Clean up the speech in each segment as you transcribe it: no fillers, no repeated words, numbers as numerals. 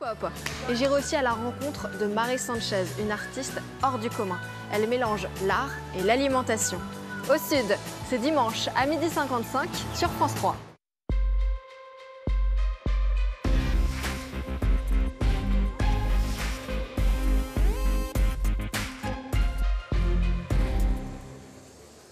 Pop. Et j'irai aussi à la rencontre de Marie Sanchez, une artiste hors du commun. Elle mélange l'art et l'alimentation. Au sud, c'est dimanche à 12h55 sur France 3.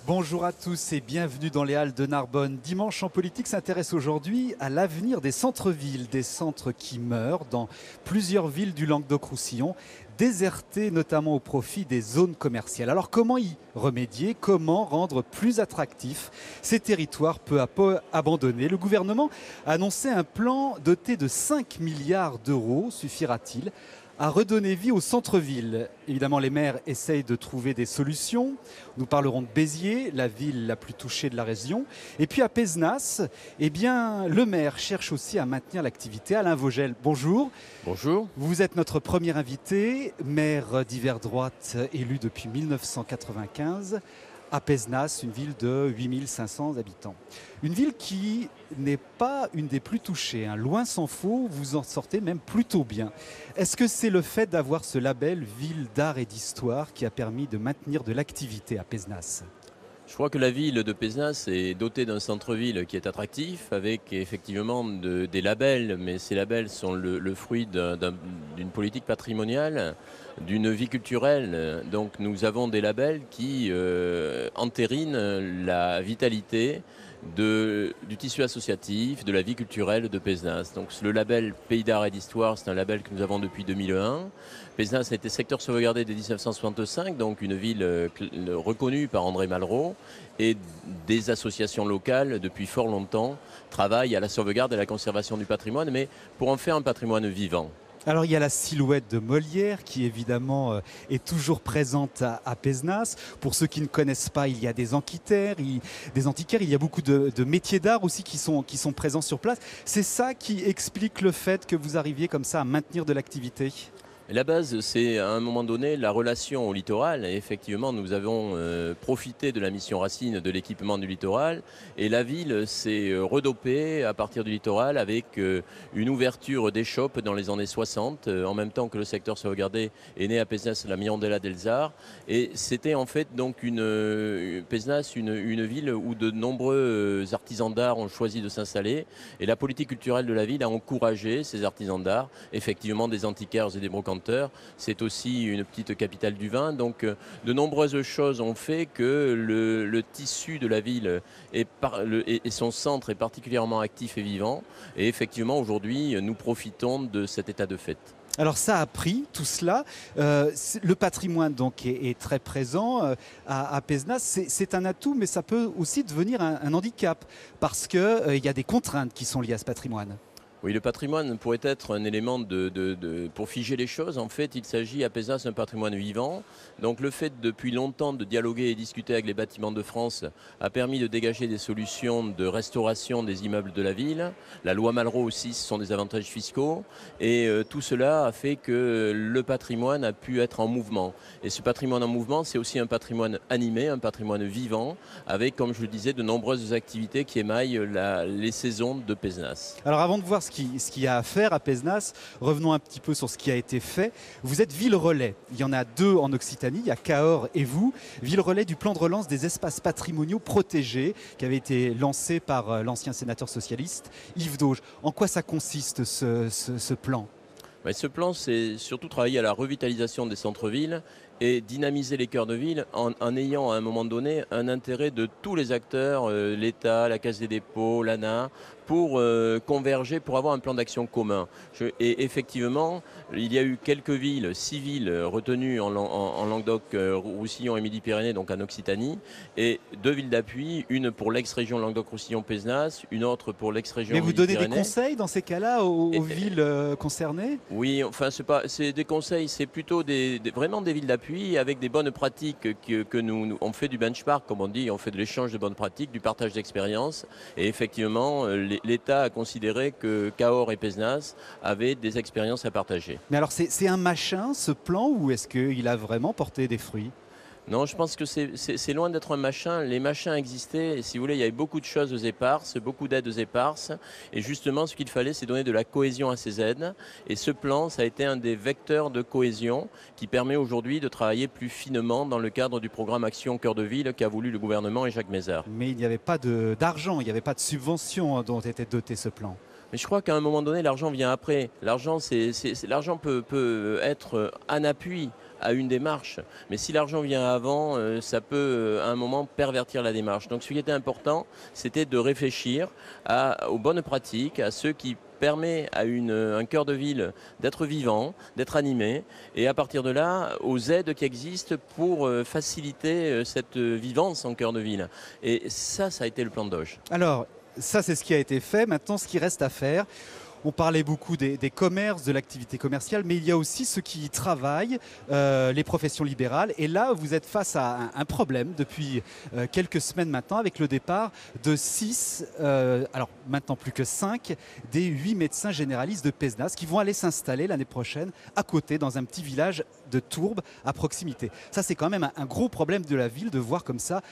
Bonjour à tous et bienvenue dans les Halles de Narbonne. Dimanche en politique s'intéresse aujourd'hui à l'avenir des centres-villes, des centres qui meurent dans plusieurs villes du Languedoc-Roussillon, désertés notamment au profit des zones commerciales. Alors comment y remédier? Comment rendre plus attractifs ces territoires peu à peu abandonnés? Le gouvernement a annoncé un plan doté de 5 milliards d'euros. Suffira-t-il à redonner vie au centre-ville? Évidemment, les maires essayent de trouver des solutions. Nous parlerons de Béziers, la ville la plus touchée de la région. Et puis à Pézenas, eh bien, le maire cherche aussi à maintenir l'activité. Alain Vogel, bonjour. Bonjour. Vous êtes notre premier invité, maire d'hiver droite élu depuis 1995. À Pézenas, une ville de 8500 habitants. Une ville qui n'est pas une des plus touchées, hein. Loin s'en faut, vous en sortez même plutôt bien. Est-ce que c'est le fait d'avoir ce label Ville d'art et d'histoire qui a permis de maintenir de l'activité à Pézenas ? Je crois que la ville de Pézenas est dotée d'un centre-ville qui est attractif, avec effectivement des labels, mais ces labels sont le fruit d'une politique patrimoniale, d'une vie culturelle. Donc nous avons des labels qui entérinent la vitalité du tissu associatif, de la vie culturelle de Pézenas. Donc le label Pays d'art et d'histoire, c'est un label que nous avons depuis 2001. Pézenas a été secteur sauvegardé dès 1965, donc une ville reconnue par André Malraux, et des associations locales depuis fort longtemps travaillent à la sauvegarde et à la conservation du patrimoine, mais pour en faire un patrimoine vivant. Alors il y a la silhouette de Molière qui évidemment est toujours présente à Pézenas. Pour ceux qui ne connaissent pas, il y a des antiquaires, il y a beaucoup de métiers d'art aussi qui sont présents sur place. C'est ça qui explique le fait que vous arriviez comme ça à maintenir de l'activité ? La base, c'est à un moment donné la relation au littoral. Et effectivement, nous avons profité de la mission Racine de l'équipement du littoral. Et la ville s'est redopée à partir du littoral avec une ouverture d'échoppes dans les années 60, en même temps que le secteur sauvegardé est né à Pézenas, la Mirandella d'Elzar. Et c'était en fait donc Pézenas, une ville où de nombreux artisans d'art ont choisi de s'installer. Et la politique culturelle de la ville a encouragé ces artisans d'art, effectivement des antiquaires et des brocanteurs. C'est aussi une petite capitale du vin. Donc de nombreuses choses ont fait que le tissu de la ville et son centre est particulièrement actif et vivant. Et effectivement, aujourd'hui, nous profitons de cet état de fait. Alors ça a pris tout cela. Le patrimoine donc est très présent à Pézenas. C'est un atout, mais ça peut aussi devenir un handicap parce qu'il y a des contraintes qui sont liées à ce patrimoine. Oui, le patrimoine pourrait être un élément pour figer les choses. En fait, il s'agit à Pézenas d'un patrimoine vivant. Donc le fait depuis longtemps de dialoguer et discuter avec les bâtiments de France a permis de dégager des solutions de restauration des immeubles de la ville. La loi Malraux aussi, ce sont des avantages fiscaux. Et tout cela a fait que le patrimoine a pu être en mouvement. Et ce patrimoine en mouvement, c'est aussi un patrimoine animé, un patrimoine vivant, avec, comme je le disais, de nombreuses activités qui émaillent les saisons de Pézenas. Alors avant de voir ce qu'il y a à faire à Pézenas, revenons un petit peu sur ce qui a été fait. Vous êtes ville-relais. Il y en a deux en Occitanie, il y a Cahors et vous. Ville-relais du plan de relance des espaces patrimoniaux protégés qui avait été lancé par l'ancien sénateur socialiste Yves Dauge. En quoi ça consiste ce plan ? Ce plan, c'est surtout travailler à la revitalisation des centres-villes et dynamiser les cœurs de ville en ayant à un moment donné un intérêt de tous les acteurs, l'État, la Caisse des dépôts, l'ANA, pour converger, pour avoir un plan d'action commun. Et effectivement, il y a eu quelques villes, 6 villes retenues en Languedoc, Roussillon et Midi-Pyrénées, donc en Occitanie, et 2 villes d'appui, une pour l'ex-région Languedoc-Roussillon-Pézenas, une autre pour l'ex-région Midi-Pyrénées. Mais vous donnez des conseils dans ces cas-là aux villes concernées ? Oui, enfin c'est des conseils, c'est plutôt vraiment des villes d'appui avec des bonnes pratiques que nous on fait du benchmark, comme on dit, on fait de l'échange de bonnes pratiques, du partage d'expériences. Et effectivement, l'État a considéré que Cahors et Pézenas avaient des expériences à partager. Mais alors c'est un machin, ce plan, ou est-ce qu'il a vraiment porté des fruits ? Non, je pense que c'est loin d'être un machin. Les machins existaient. Et si vous voulez, il y avait beaucoup de choses éparses, beaucoup d'aides éparses. Et justement, ce qu'il fallait, c'est donner de la cohésion à ces aides. Et ce plan, ça a été un des vecteurs de cohésion qui permet aujourd'hui de travailler plus finement dans le cadre du programme Action Cœur de Ville qu'a voulu le gouvernement et Jacques Mézard. Mais il n'y avait pas d'argent, il n'y avait pas de subvention dont était doté ce plan. Mais je crois qu'à un moment donné, l'argent vient après. L'argent peut être un appui à une démarche. Mais si l'argent vient avant, ça peut à un moment pervertir la démarche. Donc ce qui était important, c'était de réfléchir aux bonnes pratiques, à ceux qui permet à un cœur de ville d'être vivant, d'être animé, et à partir de là, aux aides qui existent pour faciliter cette vivance en cœur de ville. Et ça a été le plan de Doge. Alors, ça, c'est ce qui a été fait. Maintenant, ce qui reste à faire, on parlait beaucoup des commerces, de l'activité commerciale, mais il y a aussi ceux qui y travaillent, les professions libérales. Et là, vous êtes face à un problème depuis quelques semaines maintenant, avec le départ de 6, alors maintenant plus que 5, des 8 médecins généralistes de Pézenas qui vont aller s'installer l'année prochaine à côté, dans un petit village de Tourbe, à proximité. Ça, c'est quand même un gros problème de la ville de voir comme ça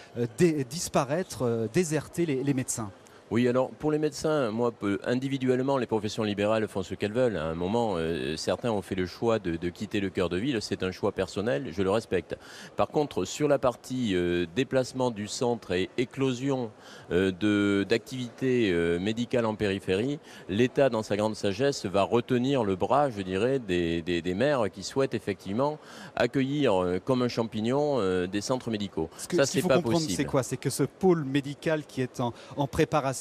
disparaître, déserter les médecins. Oui, alors pour les médecins, moi, individuellement, les professions libérales font ce qu'elles veulent. À un moment, certains ont fait le choix de quitter le cœur de ville. C'est un choix personnel, je le respecte. Par contre, sur la partie déplacement du centre et éclosion d'activités médicales en périphérie, l'État, dans sa grande sagesse, va retenir le bras, je dirais, des maires qui souhaitent effectivement accueillir comme un champignon des centres médicaux. Ça, c'est pas possible. C'est quoi? C'est que ce pôle médical qui est en préparation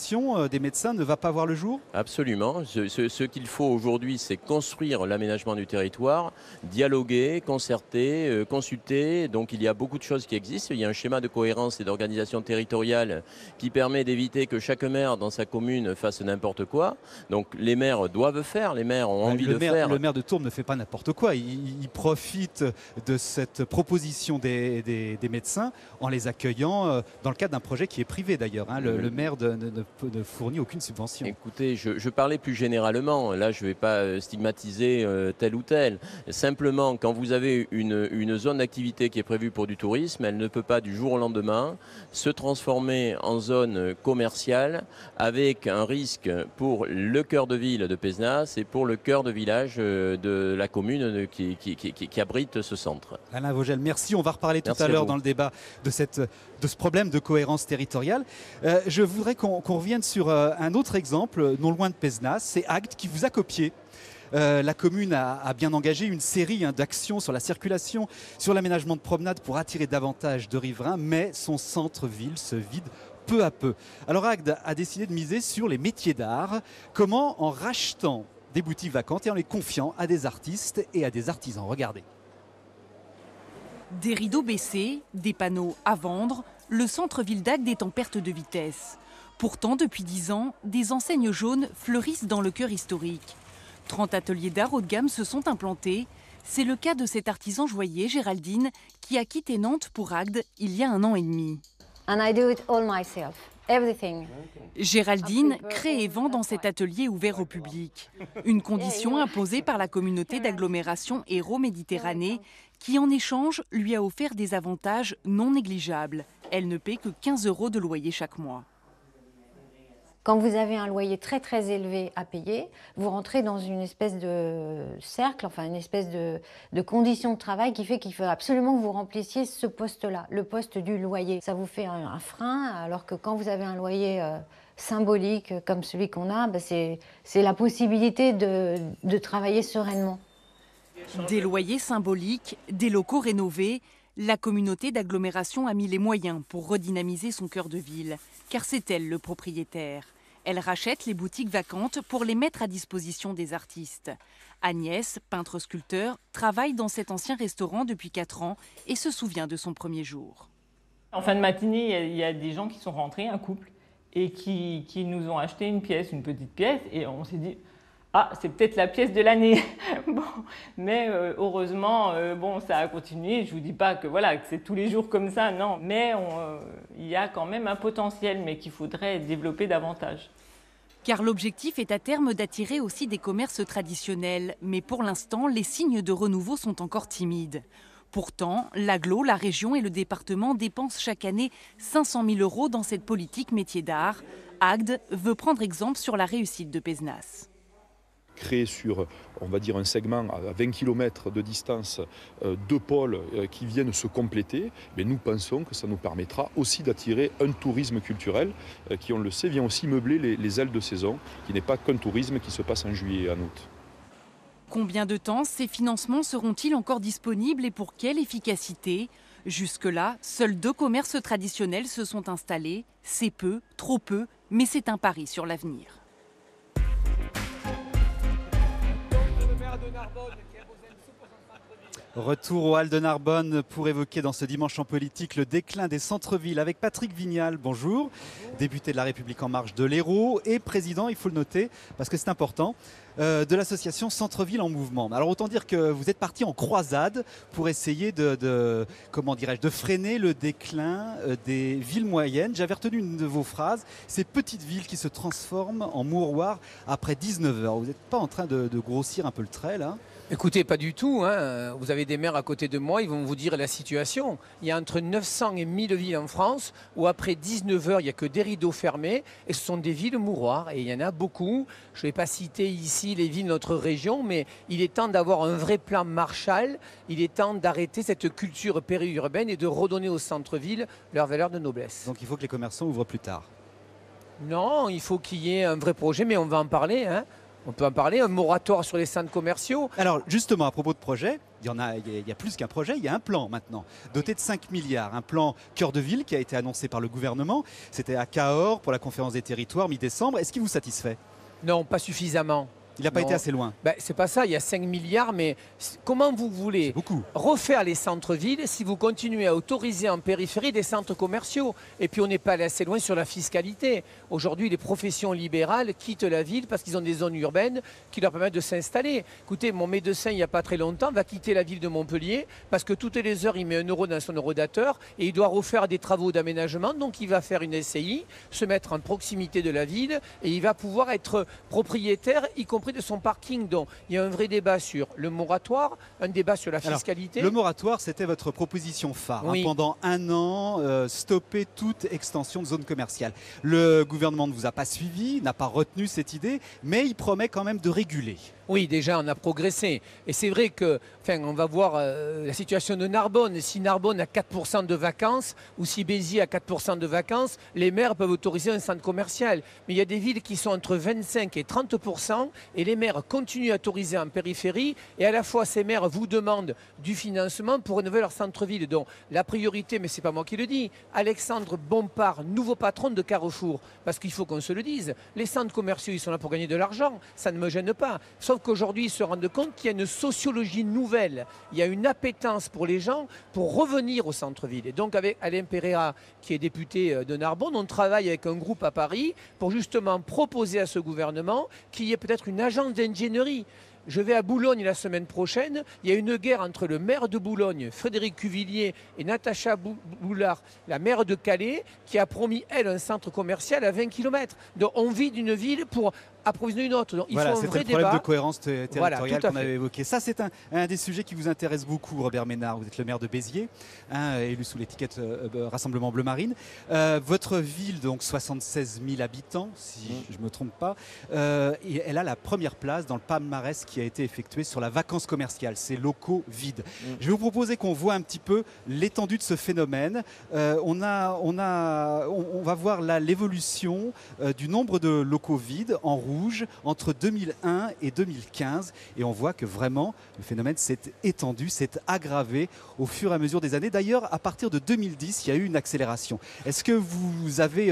des médecins ne va pas voir le jour? Absolument. Ce qu'il faut aujourd'hui, c'est construire l'aménagement du territoire, dialoguer, concerter, consulter. Donc il y a beaucoup de choses qui existent. Il y a un schéma de cohérence et d'organisation territoriale qui permet d'éviter que chaque maire dans sa commune fasse n'importe quoi. Donc les maires doivent faire, les maires ont envie de faire. Le maire de Tourbe ne fait pas n'importe quoi. Il profite de cette proposition des médecins en les accueillant dans le cadre d'un projet qui est privé d'ailleurs. Le maire ne fournit aucune subvention. Écoutez, je parlais plus généralement. Là, je ne vais pas stigmatiser tel ou tel. Simplement, quand vous avez une zone d'activité qui est prévue pour du tourisme, elle ne peut pas du jour au lendemain se transformer en zone commerciale avec un risque pour le cœur de ville de Pézenas et pour le cœur de village de la commune qui abrite ce centre. Alain Vogel, merci. On va reparler tout à l'heure dans le débat de ce problème de cohérence territoriale. Je voudrais qu'on revienne sur un autre exemple, non loin de Pézenas, c'est Agde qui vous a copié. La commune a bien engagé une série d'actions sur la circulation, sur l'aménagement de promenades pour attirer davantage de riverains, mais son centre-ville se vide peu à peu. Alors Agde a décidé de miser sur les métiers d'art. Comment? En rachetant des boutiques vacantes et en les confiant à des artistes et à des artisans. Regardez. Des rideaux baissés, des panneaux à vendre, le centre-ville d'Agde est en perte de vitesse. Pourtant, depuis 10 ans, des enseignes jaunes fleurissent dans le cœur historique. 30 ateliers d'art haut de gamme se sont implantés. C'est le cas de cet artisan joaillier, Géraldine, qui a quitté Nantes pour Agde il y a 1 an et demi. And I do it all myself, everything. Géraldine crée et vend dans cet atelier ouvert au public. Une condition imposée par la communauté d'agglomération Hérault-Méditerranée qui, en échange, lui a offert des avantages non négligeables. Elle ne paie que 15 € de loyer chaque mois. Quand vous avez un loyer très très élevé à payer, vous rentrez dans une espèce de cercle, enfin une espèce de condition de travail qui fait qu'il faut absolument que vous remplissiez ce poste-là, le poste du loyer. Ça vous fait un frein, alors que quand vous avez un loyer symbolique comme celui qu'on a, c'est la possibilité de travailler sereinement. Des loyers symboliques, des locaux rénovés, la communauté d'agglomération a mis les moyens pour redynamiser son cœur de ville, car c'est elle le propriétaire. Elle rachète les boutiques vacantes pour les mettre à disposition des artistes. Agnès, peintre-sculpteur, travaille dans cet ancien restaurant depuis 4 ans et se souvient de son premier jour. En fin de matinée, il y a des gens qui sont rentrés, un couple, et qui nous ont acheté une petite pièce, et on s'est dit « Ah, c'est peut-être la pièce de l'année !» Bon, mais heureusement, ça a continué. Je ne vous dis pas que c'est tous les jours comme ça, non. Mais il y a quand même un potentiel, mais qu'il faudrait développer davantage. Car l'objectif est à terme d'attirer aussi des commerces traditionnels. Mais pour l'instant, les signes de renouveau sont encore timides. Pourtant, l'agglo, la région et le département dépensent chaque année 500 000 € dans cette politique métier d'art. Agde veut prendre exemple sur la réussite de Pézenas. Créer sur, on va dire, un segment à 20 km de distance, deux pôles qui viennent se compléter, mais nous pensons que ça nous permettra aussi d'attirer un tourisme culturel qui, on le sait, vient aussi meubler les ailes de saison, qui n'est pas qu'un tourisme qui se passe en juillet et en août. Combien de temps ces financements seront-ils encore disponibles et pour quelle efficacité? Jusque-là, seuls 2 commerces traditionnels se sont installés. C'est peu, trop peu, mais c'est un pari sur l'avenir. Retour aux Halles de Narbonne pour évoquer dans ce dimanche en politique le déclin des centres-villes avec Patrick Vignal. Bonjour. Député de La République En Marche de l'Hérault et président, il faut le noter parce que c'est important, de l'association Centre-Ville en Mouvement. Alors autant dire que vous êtes parti en croisade pour essayer de freiner le déclin des villes moyennes. J'avais retenu une de vos phrases, ces petites villes qui se transforment en mouroirs après 19 heures. Vous n'êtes pas en train de grossir un peu le trait là ? Écoutez, pas du tout. Vous avez des maires à côté de moi, ils vont vous dire la situation. Il y a entre 900 et 1000 villes en France où après 19 heures, il n'y a que des rideaux fermés et ce sont des villes mouroirs. Et il y en a beaucoup. Je ne vais pas citer ici les villes de notre région, mais il est temps d'avoir un vrai plan Marshall. Il est temps d'arrêter cette culture périurbaine et de redonner aux centres-villes leur valeur de noblesse. Donc il faut que les commerçants ouvrent plus tard. Non, il faut qu'il y ait un vrai projet, mais on va en parler. On peut en parler, un moratoire sur les centres commerciaux. Alors justement, à propos de projet, il y a plus qu'un projet, il y a un plan maintenant, doté de 5 milliards. Un plan cœur de ville qui a été annoncé par le gouvernement. C'était à Cahors pour la conférence des territoires mi-décembre. Est-ce qu'il vous satisfait? Non, pas suffisamment. Il n'a pas été assez loin. C'est pas ça, il y a 5 milliards, mais comment vous voulez refaire les centres-villes si vous continuez à autoriser en périphérie des centres commerciaux? Et puis on n'est pas allé assez loin sur la fiscalité. Aujourd'hui, les professions libérales quittent la ville parce qu'ils ont des zones urbaines qui leur permettent de s'installer. Écoutez, mon médecin, il n'y a pas très longtemps, va quitter la ville de Montpellier parce que toutes les heures, il met 1 € dans son eurodateur et il doit refaire des travaux d'aménagement. Donc il va faire une SCI, se mettre en proximité de la ville et il va pouvoir être propriétaire, y compris de son parking. Donc il y a un vrai débat sur le moratoire, un débat sur la fiscalité. Alors, le moratoire, c'était votre proposition phare. Oui. Pendant 1 an, stopper toute extension de zone commerciale. Le gouvernement ne vous a pas suivi, n'a pas retenu cette idée, mais il promet quand même de réguler. Oui, déjà, on a progressé. Et c'est vrai que, on va voir la situation de Narbonne. Si Narbonne a 4% de vacances ou si Béziers a 4% de vacances, les maires peuvent autoriser un centre commercial. Mais il y a des villes qui sont entre 25 et 30% et les maires continuent à autoriser en périphérie. Et à la fois, ces maires vous demandent du financement pour rénover leur centre-ville. Donc, la priorité, mais ce n'est pas moi qui le dis, Alexandre Bompard, nouveau patron de Carrefour. Parce qu'il faut qu'on se le dise, les centres commerciaux, ils sont là pour gagner de l'argent. Ça ne me gêne pas. Sauf qu'aujourd'hui, ils se rendent compte qu'il y a une sociologie nouvelle. Il y a une appétence pour les gens pour revenir au centre-ville. Et donc, avec Alain Pereira, qui est député de Narbonne, on travaille avec un groupe à Paris pour justement proposer à ce gouvernement qu'il y ait peut-être une agence d'ingénierie. Je vais à Boulogne la semaine prochaine. Il y a une guerre entre le maire de Boulogne, Frédéric Cuvillier, et Natacha Boulard, la maire de Calais, qui a promis, elle, un centre commercial à 20 km. Donc on vit d'une ville pour approvisionner une autre. Donc, il faut un vrai le problème débat. de cohérence territoriale qu'on avait fait. évoqué. Ça, c'est un des sujets qui vous intéresse beaucoup, Robert Ménard. Vous êtes le maire de Béziers, élu sous l'étiquette Rassemblement Bleu Marine. Votre ville, donc 76 000 habitants, si je ne me trompe pas, et elle a la première place dans le palmarès qui a été effectué sur la vacance commerciale, ces locaux vides. Je vais vous proposer qu'on voit un petit peu l'étendue de ce phénomène. On va voir là l'évolution du nombre de locaux vides en rouge entre 2001 et 2015 et on voit que vraiment le phénomène s'est étendu, s'est aggravé au fur et à mesure des années. D'ailleurs, à partir de 2010, il y a eu une accélération. Est-ce que vous avez,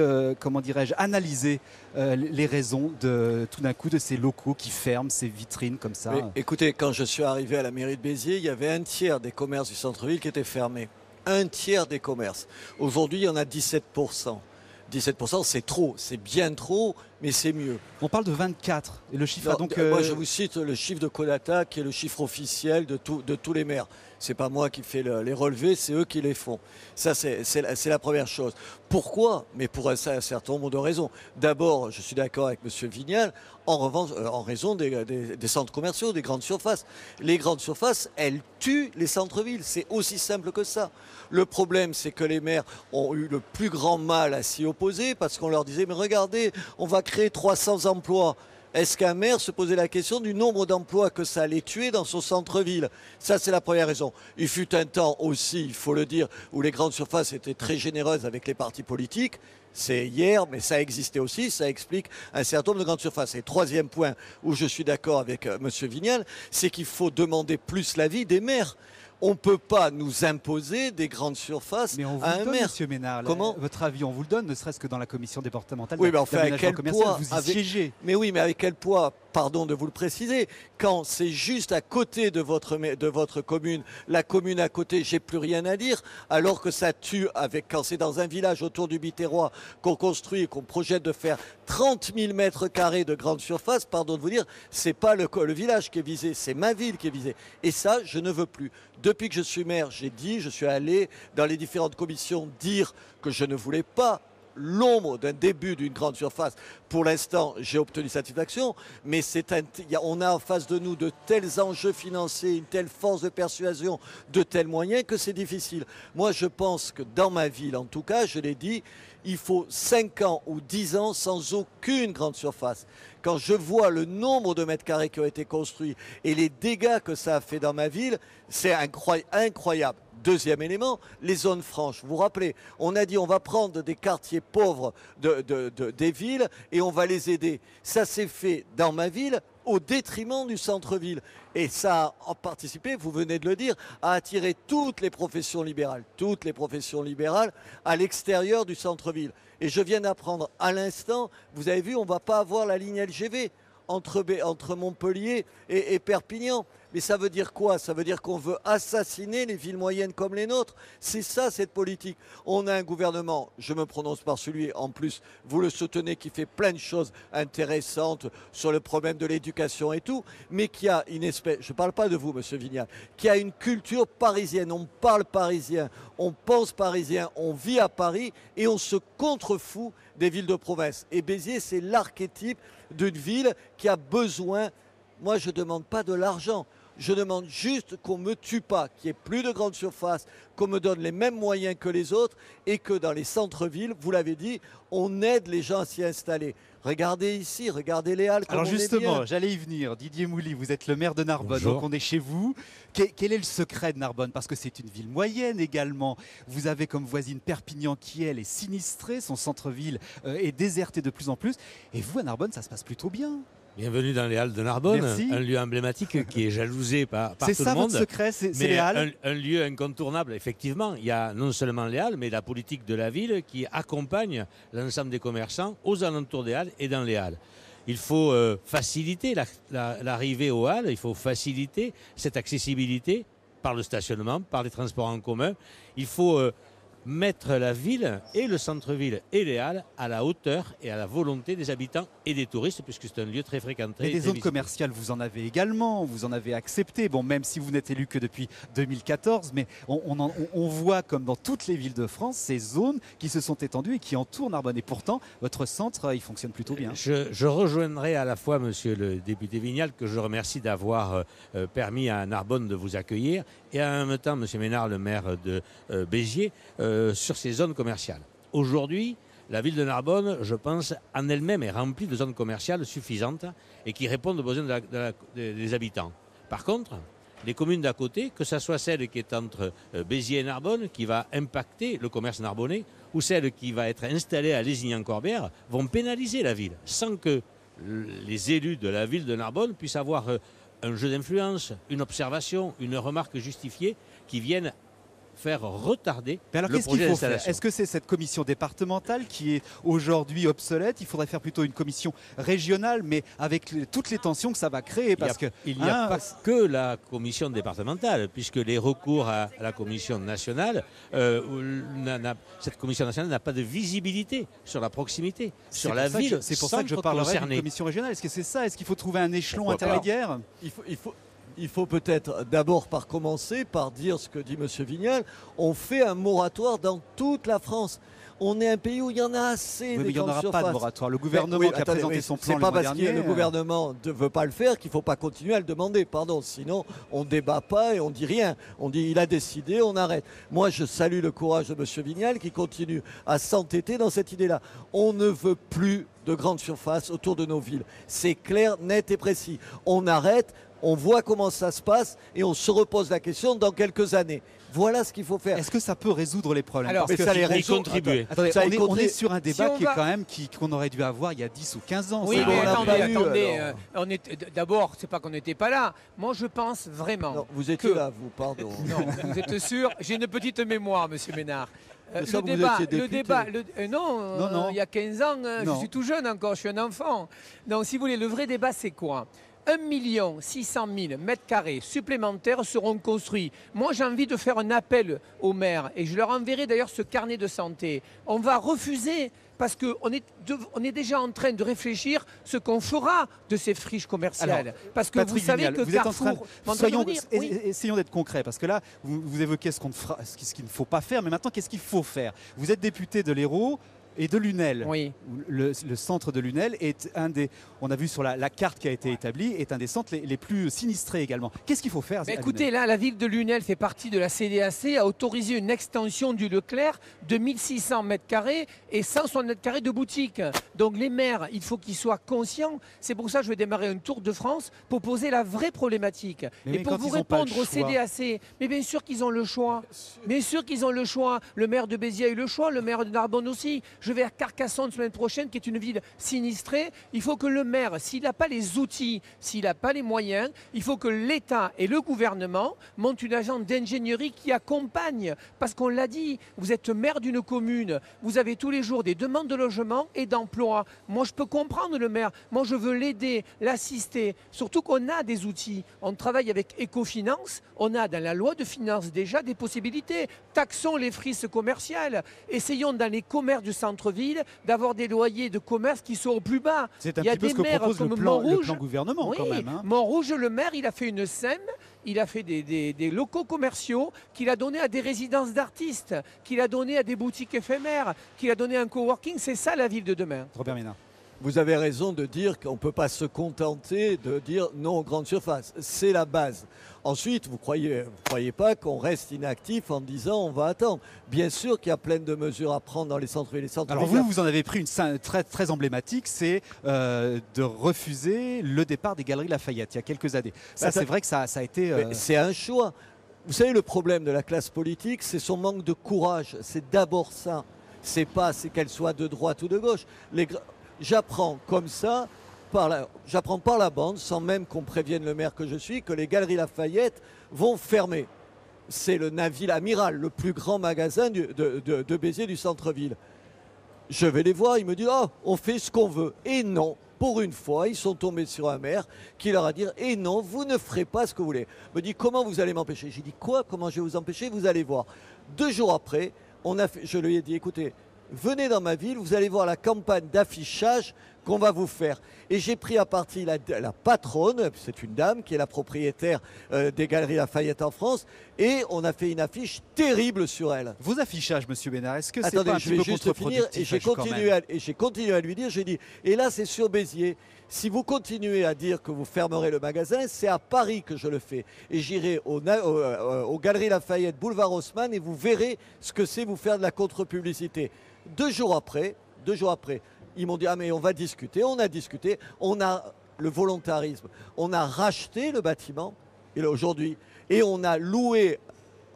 analysé les raisons de tout d'un coup de ces locaux qui ferment, ces vitrines comme ça? Mais, écoutez, quand je suis arrivé à la mairie de Béziers, il y avait 1/3 des commerces du centre-ville qui étaient fermés. 1/3 des commerces. Aujourd'hui, il y en a 17%. 17%, c'est trop, c'est bien trop, mais c'est mieux. On parle de 24 et le chiffre Non, a donc... Moi, je vous cite le chiffre de Colata, qui est le chiffre officiel de tous les maires. C'est pas moi qui fais les relevés, c'est eux qui les font. Ça, c'est la première chose. Pourquoi? Mais pour un certain nombre de raisons. D'abord, je suis d'accord avec M. Vignal, en raison des centres commerciaux, des grandes surfaces. Les grandes surfaces, elles tuent les centres-villes. C'est aussi simple que ça. Le problème, c'est que les maires ont eu le plus grand mal à s'y opposer parce qu'on leur disait, mais regardez, on va créer 300 emplois. Est-ce qu'un maire se posait la question du nombre d'emplois que ça allait tuer dans son centre-ville? Ça, c'est la première raison. Il fut un temps aussi, il faut le dire, où les grandes surfaces étaient très généreuses avec les partis politiques. C'est hier, mais ça existait aussi, ça explique un certain nombre de grandes surfaces. Et troisième point où je suis d'accord avec M. Vignal, c'est qu'il faut demander plus l'avis des maires. On ne peut pas nous imposer des grandes surfaces Mais on vous à le un donne, maire. Monsieur Ménard. Comment? Votre avis, on vous le donne, ne serait-ce que dans la commission départementale Oui, mais enfin, avec quel commercial, poids vous y siégez. Mais oui, mais avec quel poids? Pardon de vous le préciser, quand c'est juste à côté de votre commune, la commune à côté, j'ai plus rien à dire, alors que ça tue quand c'est dans un village autour du Biterrois qu'on construit et qu'on projette de faire 30 000 mètres carrés de grande surface, pardon de vous dire, c'est pas le village qui est visé, c'est ma ville qui est visée. Et ça, je ne veux plus. Depuis que je suis maire, je suis allé dans les différentes commissions dire que je ne voulais pas l'ombre d'un début d'une grande surface. Pour l'instant, j'ai obtenu satisfaction, mais on a en face de nous de tels enjeux financiers, une telle force de persuasion, de tels moyens que c'est difficile. Moi, je pense que dans ma ville, en tout cas, je l'ai dit, il faut 5 ans ou 10 ans sans aucune grande surface. Quand je vois le nombre de mètres carrés qui ont été construits et les dégâts que ça a fait dans ma ville, c'est incroyable. Deuxième élément, les zones franches. Vous vous rappelez, on a dit on va prendre des quartiers pauvres des villes et on va les aider. Ça s'est fait dans ma ville au détriment du centre-ville. Et ça a participé, vous venez de le dire, à attirer toutes les professions libérales à l'extérieur du centre-ville. Et je viens d'apprendre à l'instant, vous avez vu, on ne va pas avoir la ligne LGV entre Montpellier et Perpignan. Mais ça veut dire quoi? Ça veut dire qu'on veut assassiner les villes moyennes comme les nôtres. C'est ça, cette politique. On a un gouvernement, je me prononce par celui, en plus, vous le soutenez, qui fait plein de choses intéressantes sur le problème de l'éducation et tout, mais qui a une espèce, je ne parle pas de vous, monsieur Vignal, qui a une culture parisienne. On parle parisien, on pense parisien, on vit à Paris et on se contrefout des villes de province. Et Béziers, c'est l'archétype d'une ville qui a besoin. Moi, je ne demande pas de l'argent. Je demande juste qu'on ne me tue pas, qu'il n'y ait plus de grandes surfaces, qu'on me donne les mêmes moyens que les autres et que dans les centres-villes, vous l'avez dit, on aide les gens à s'y installer. Regardez ici, regardez les Halles. Alors justement, j'allais y venir. Didier Mouly, vous êtes le maire de Narbonne, Bonjour. donc on est chez vous. Quel est le secret de Narbonne? Parce que c'est une ville moyenne également. Vous avez comme voisine Perpignan qui, elle, est sinistrée. Son centre-ville est déserté de plus en plus. Et vous, à Narbonne, ça se passe plutôt bien. Bienvenue dans les Halles de Narbonne, Merci. un lieu emblématique qui est jalousé par tout C'est ça le monde. votre secret, c'est Mais les Halles. un lieu incontournable, effectivement. Il y a non seulement les Halles, mais la politique de la ville qui accompagne l'ensemble des commerçants aux alentours des Halles et dans les Halles. Il faut faciliter l'arrivée aux Halles, il faut faciliter cette accessibilité par le stationnement, par les transports en commun. Il faut mettre la ville et le centre-ville et les Halles à la hauteur et à la volonté des habitants et des touristes, puisque c'est un lieu très fréquenté. Mais des très zones visité. commerciales, vous en avez également, vous en avez accepté. Bon, même si vous n'êtes élu que depuis 2014, mais on voit comme dans toutes les villes de France, ces zones qui se sont étendues et qui entourent Narbonne. Et pourtant, votre centre, il fonctionne plutôt bien. Je rejoindrai à la fois monsieur le député Vignal, que je remercie d'avoir permis à Narbonne de vous accueillir, et en même temps monsieur Ménard, le maire de Béziers, sur ces zones commerciales. Aujourd'hui, la ville de Narbonne, je pense, en elle-même est remplie de zones commerciales suffisantes et qui répondent aux besoins des habitants. Par contre, les communes d'à côté, que ce soit celle qui est entre Béziers et Narbonne, qui va impacter le commerce narbonnais, ou celle qui va être installée à Lézignan-Corbière, vont pénaliser la ville, sans que les élus de la ville de Narbonne puissent avoir un jeu d'influence, une observation, une remarque justifiée qui vienne faire retarder Mais alors le qu'est-ce qu'il projet faut faire? d'installation. Est-ce que c'est cette commission départementale qui est aujourd'hui obsolète? Il faudrait faire plutôt une commission régionale, mais avec toutes les tensions que ça va créer. Parce Il n'y a pas que la commission départementale, puisque les recours à la commission nationale, cette commission nationale n'a pas de visibilité sur la proximité, sur la ville. C'est pour ça que je parlerai d'une commission régionale. Est-ce que c'est ça? Est-ce qu'il faut trouver un échelon intermédiaire? Il faut peut-être d'abord commencer par dire ce que dit M. Vignal. On fait un moratoire dans toute la France. On est un pays où il y en a assez. Oui, mais il n'y en aura pas de moratoire. Le gouvernement qui a présenté son plan c'est pas le mois parce que dernier. le gouvernement ne veut pas le faire qu'il ne faut pas continuer à le demander. Pardon, sinon on ne débat pas et on ne dit rien. On dit il a décidé, on arrête. Moi, je salue le courage de M. Vignal qui continue à s'entêter dans cette idée-là. On ne veut plus de grandes surfaces autour de nos villes. C'est clair, net et précis. On arrête. On voit comment ça se passe et on se repose la question dans quelques années. Voilà ce qu'il faut faire. Est-ce que ça peut résoudre les problèmes? Alors, Parce que ça les résout. contribuer. Attendez, on est sur un débat Si on qui est va- quand même qu'on aurait dû avoir il y a 10 ou 15 ans. Oui, ça. mais on l'a attendez, pas eu, attendez. D'abord, c'est pas qu'on n'était pas là. Moi, je pense vraiment. Non, vous étiez que- là, vous, pardon. Non, vous êtes sûr? J'ai une petite mémoire, Monsieur Ménard. Mais ça, vous étiez député. Non. Il y a 15 ans, je Non. suis tout jeune encore, je suis un enfant. Donc, si vous voulez, le vrai débat, c'est quoi? 1 600 000 mètres carrés supplémentaires seront construits. Moi, j'ai envie de faire un appel aux maires et je leur enverrai d'ailleurs ce carnet de santé. On va refuser parce qu'on est déjà en train de réfléchir ce qu'on fera de ces friches commerciales. Alors, parce que Patrick vous savez Vignal, que vous êtes en Carrefour... train m'entendez-vous dire Oui. essayons d'être concrets, parce que là, vous évoquez ce qu'il ne faut pas faire, mais maintenant, qu'est-ce qu'il faut faire? Vous êtes député de l'Hérault et de Lunel. Oui. Le centre de Lunel est un des, on a vu sur la carte qui a été établie, est un des centres les plus sinistrés également. Qu'est-ce qu'il faut faire? Mais à écoutez, Lunel là, la ville de Lunel fait partie de la CDAC, a autorisé une extension du Leclerc de 1600 mètres carrés et 160 mètres carrés de boutique. Donc les maires, il faut qu'ils soient conscients. C'est pour ça que je vais démarrer un tour de France pour poser la vraie problématique. Mais et pour quand vous ils ont pas répondre le au choix. CDAC, mais bien sûr qu'ils ont le choix. Bien sûr qu'ils ont le choix. Le maire de Béziers a eu le choix, le maire de Narbonne aussi. Je vais à Carcassonne semaine prochaine, qui est une ville sinistrée. Il faut que le maire, s'il n'a pas les outils, s'il n'a pas les moyens, il faut que l'État et le gouvernement montent une agence d'ingénierie qui accompagne. Parce qu'on l'a dit, vous êtes maire d'une commune, vous avez tous les jours des demandes de logement et d'emploi. Moi, je peux comprendre le maire. Moi, je veux l'aider, l'assister. Surtout qu'on a des outils. On travaille avec Ecofinance. On a dans la loi de finances déjà des possibilités. Taxons les friches commerciales. Essayons dans les commerces du centre-ville d'avoir des loyers de commerce qui sont au plus bas. C'est un Il y a petit peu des ce que maires propose le comme plan Montrouge. gouvernement Oui, quand même. Hein. Montrouge, le maire, il a fait une SEM, il a fait des locaux commerciaux qu'il a donnés à des résidences d'artistes, qu'il a donné à des boutiques éphémères, qu'il a donné à un coworking. C'est ça la ville de demain. Robert Ménard. Vous avez raison de dire qu'on ne peut pas se contenter de dire non aux grandes surfaces. C'est la base. Ensuite, vous croyez pas qu'on reste inactif en disant on va attendre. Bien sûr qu'il y a plein de mesures à prendre dans les centres-villes. Alors vous en avez pris une très, très emblématique, c'est de refuser le départ des Galeries Lafayette il y a quelques années. Ça, c'est vrai que ça a été... C'est un choix. Vous savez, le problème de la classe politique, c'est son manque de courage. C'est d'abord ça. C'est qu'elle soit de droite ou de gauche. J'apprends comme ça, j'apprends par la bande, sans même qu'on prévienne le maire que je suis, que les Galeries Lafayette vont fermer. C'est le Navire Amiral, le plus grand magasin de Béziers du centre-ville. Je vais les voir, ils me disent « Oh, on fait ce qu'on veut ». Et non, pour une fois, ils sont tombés sur un maire qui leur a dit « Et non, vous ne ferez pas ce que vous voulez ». Il me dit « Comment vous allez m'empêcher ?» J'ai dit « Quoi? Comment je vais vous empêcher? Vous allez voir ». 2 jours après, je lui ai dit « Écoutez, venez dans ma ville, vous allez voir la campagne d'affichage qu'on va vous faire. » Et j'ai pris à partie la patronne, c'est une dame qui est la propriétaire des Galeries Lafayette en France, et on a fait une affiche terrible sur elle. Vos affichages, Monsieur Bénard, est-ce que c'est Attendez, pas un je petit vais peu juste finir, et j'ai continué à lui dire, j'ai dit, et là c'est sur Béziers, si vous continuez à dire que vous fermerez le magasin, c'est à Paris que je le fais. Et j'irai aux Galeries Lafayette, boulevard Haussmann, et vous verrez ce que c'est vous faire de la contre-publicité. 2 jours après, ils m'ont dit « Ah mais on va discuter ». On a discuté, on a le volontarisme. On a racheté le bâtiment aujourd'hui et on a loué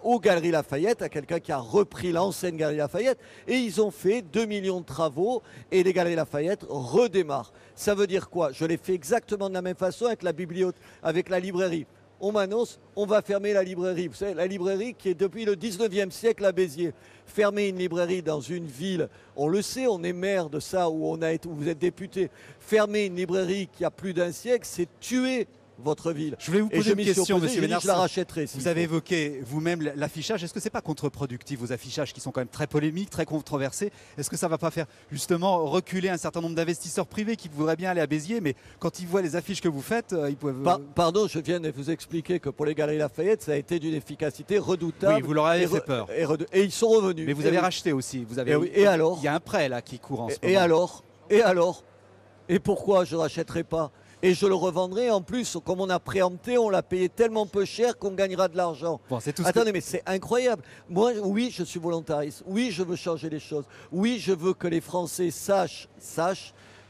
aux Galeries Lafayette à quelqu'un qui a repris l'ancienne Galerie Lafayette et ils ont fait 2 millions de travaux et les Galeries Lafayette redémarrent. Ça veut dire quoi? Je l'ai fait exactement de la même façon avec la bibliothèque, avec la librairie. on m'annonce, on va fermer la librairie. Vous savez, la librairie qui est depuis le 19e siècle à Béziers. Fermer une librairie dans une ville, on le sait, on est maire de ça, où vous êtes député. Fermer une librairie qui a plus d'un siècle, c'est tuer votre ville. Je voulais vous poser une question, monsieur Ménard. Je la rachèterai. Vous avez évoqué vous-même l'affichage. Est-ce que c'est pas contre-productif, vos affichages qui sont quand même très polémiques, très controversés? Est-ce que ça va pas faire justement reculer un certain nombre d'investisseurs privés qui voudraient bien aller à Béziers, mais quand ils voient les affiches que vous faites, ils peuvent... Pardon, je viens de vous expliquer que pour les Galeries Lafayette, ça a été d'une efficacité redoutable. Oui, vous leur avez fait peur. Et ils sont revenus. Mais vous avez racheté aussi. Vous avez... Et alors? Il y a un prêt là qui court en ce moment. Et alors? Et pourquoi je ne rachèterai pas? Et je le revendrai en plus, comme on a préempté, on l'a payé tellement peu cher qu'on gagnera de l'argent. Bon, attendez, mais c'est incroyable. Moi, oui, je suis volontariste. Oui, je veux changer les choses. Oui, je veux que les Français sachent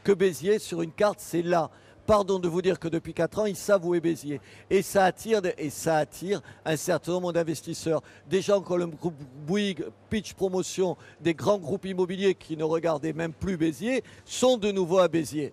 que Béziers, sur une carte, c'est là. Pardon de vous dire que depuis 4 ans, ils savent où est Béziers. Et ça attire un certain nombre d'investisseurs. Des gens comme le groupe Bouygues, Pitch Promotion, des grands groupes immobiliers qui ne regardaient même plus Béziers, sont de nouveau à Béziers.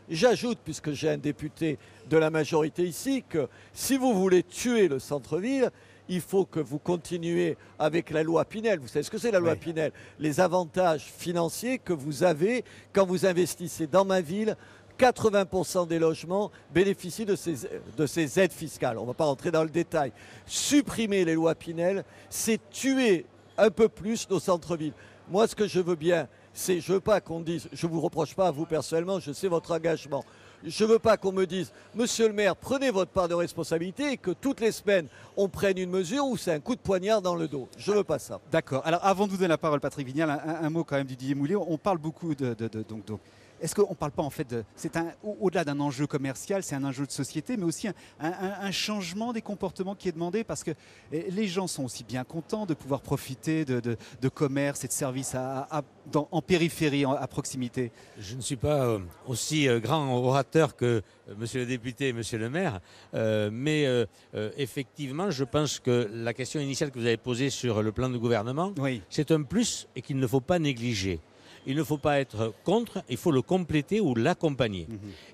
J'ajoute, puisque j'ai un député de la majorité ici, que si vous voulez tuer le centre-ville, il faut que vous continuiez avec la loi Pinel. Vous savez ce que c'est la loi Pinel? Les avantages financiers que vous avez quand vous investissez dans ma ville. 80% des logements bénéficient de ces aides fiscales. On ne va pas rentrer dans le détail. Supprimer les lois Pinel, c'est tuer un peu plus nos centres-villes. Moi, ce que je veux bien, c'est, je ne veux pas qu'on dise, je ne vous reproche pas à vous personnellement, je sais votre engagement. Je ne veux pas qu'on me dise, monsieur le maire, prenez votre part de responsabilité et que toutes les semaines, on prenne une mesure où c'est un coup de poignard dans le dos. Je ne veux pas ça. D'accord. Alors, avant de vous donner la parole, Patrick Vignal, un mot quand même du Didier Moulier. On parle beaucoup donc est-ce qu'on ne parle pas en fait de... C'est au-delà d'un enjeu commercial, c'est un enjeu de société, mais aussi un changement des comportements qui est demandé parce que les gens sont aussi bien contents de pouvoir profiter de commerce et de services en périphérie, à proximité. Je ne suis pas aussi grand orateur que monsieur le député et monsieur le maire, mais effectivement, je pense que la question initiale que vous avez posée sur le plan du gouvernement, c'est un plus et qu'il ne faut pas négliger. Il ne faut pas être contre, il faut le compléter ou l'accompagner.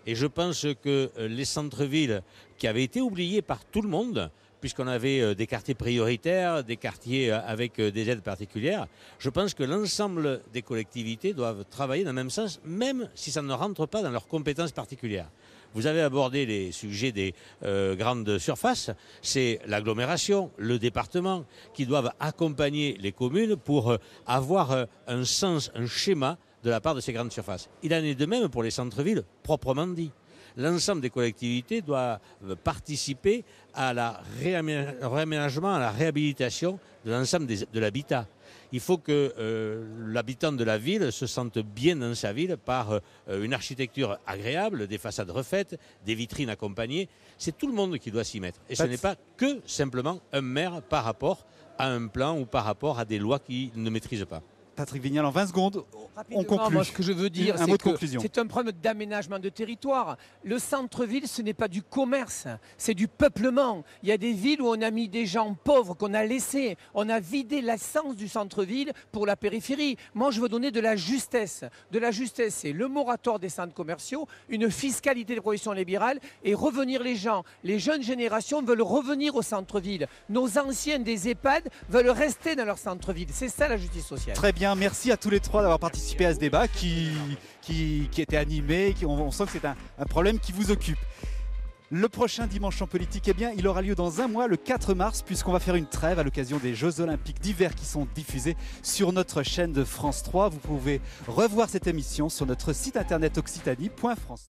Et je pense que les centres-villes qui avaient été oubliés par tout le monde, puisqu'on avait des quartiers prioritaires, des quartiers avec des aides particulières, je pense que l'ensemble des collectivités doivent travailler dans le même sens, même si ça ne rentre pas dans leurs compétences particulières. Vous avez abordé les sujets des grandes surfaces, c'est l'agglomération, le département qui doivent accompagner les communes pour avoir un sens, un schéma de la part de ces grandes surfaces. Il en est de même pour les centres-villes proprement dit. L'ensemble des collectivités doivent participer à la réaménagement, à la réhabilitation de l'ensemble de l'habitat. Il faut que l'habitant de la ville se sente bien dans sa ville par une architecture agréable, des façades refaites, des vitrines accompagnées. C'est tout le monde qui doit s'y mettre. Et ce n'est pas que simplement un maire par rapport à un plan ou par rapport à des lois qu'il ne maîtrise pas. Patrick Vignal, en 20 secondes, on conclut. Moi, ce que je veux dire, c'est que c'est un problème d'aménagement de territoire. Le centre-ville, ce n'est pas du commerce, c'est du peuplement. Il y a des villes où on a mis des gens pauvres qu'on a laissés. On a vidé l'essence du centre-ville pour la périphérie. Moi, je veux donner de la justesse. De la justesse, c'est le moratoire des centres commerciaux, une fiscalité de prohibition libérale et revenir les gens. Les jeunes générations veulent revenir au centre-ville. Nos anciens des EHPAD veulent rester dans leur centre-ville. C'est ça la justice sociale. Très bien. Merci à tous les trois d'avoir participé à ce débat qui était animé. On sent que c'est un problème qui vous occupe. Le prochain Dimanche en politique, eh bien, il aura lieu dans un mois, le 4 mars, puisqu'on va faire une trêve à l'occasion des Jeux Olympiques d'hiver qui sont diffusés sur notre chaîne de France 3. Vous pouvez revoir cette émission sur notre site internet occitanie.france.